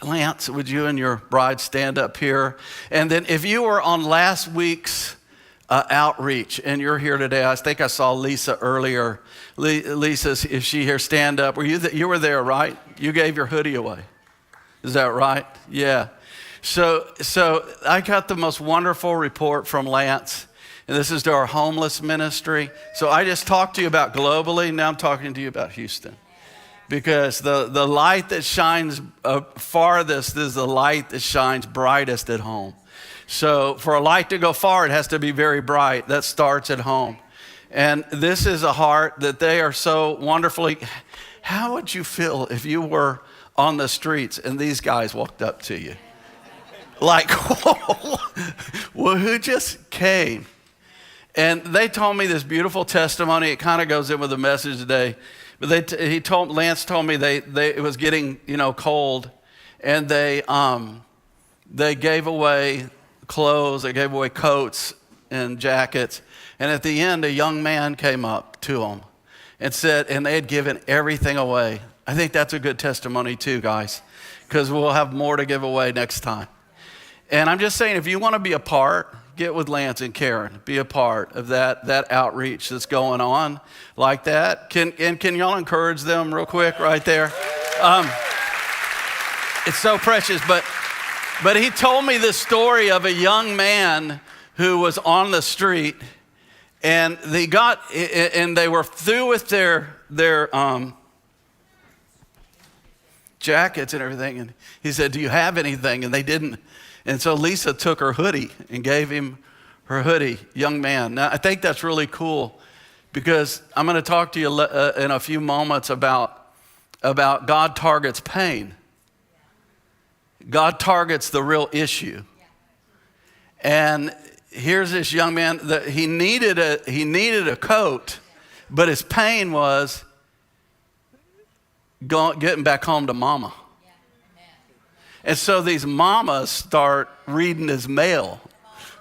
Lance, would you and your bride stand up here? And then if you were on last week's outreach and you're here today, I think I saw Lisa earlier. Lisa, is she here? Stand up. You were there, right? You gave your hoodie away. Is that right? Yeah. So I got the most wonderful report from Lance, and this is to our homeless ministry. So I just talked to you about globally, now I'm talking to you about Houston. Because the light that shines farthest is the light that shines brightest at home. So for a light to go far, it has to be very bright. That starts at home. And this is a heart that they are so wonderfully. How would you feel if you were on the streets and these guys walked up to you? Like, well, who just came? And they told me this beautiful testimony. It kind of goes in with the message today. But Lance told me it was getting cold, and they gave away clothes, they gave away coats and jackets, and at the end a young man came up to them and said, and they had given everything away. I think that's a good testimony too, guys, because we'll have more to give away next time. And I'm just saying, if you want to be a part, get with Lance and Karen. Be a part of that outreach that's going on like that. Can y'all encourage them real quick right there? It's so precious. But he told me this story of a young man who was on the street, and they were through with their jackets and everything. And he said, "Do you have anything?" And they didn't. And so Lisa took her hoodie and gave him her hoodie, young man. Now, I think that's really cool, because I'm going to talk to you in a few moments about God targets pain. God targets the real issue. And here's this young man that he needed a coat, but his pain was getting back home to mama. And so these mamas start reading his mail.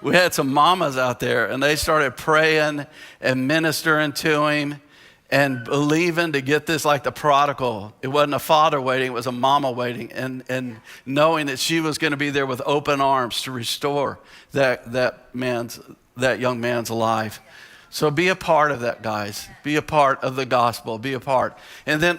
We had some mamas out there, and they started praying and ministering to him and believing to get this, like the prodigal. It wasn't a father waiting, it was a mama waiting, and knowing that she was going to be there with open arms to restore that young man's life. So be a part of that, guys. Be a part of the gospel. Be a part. And then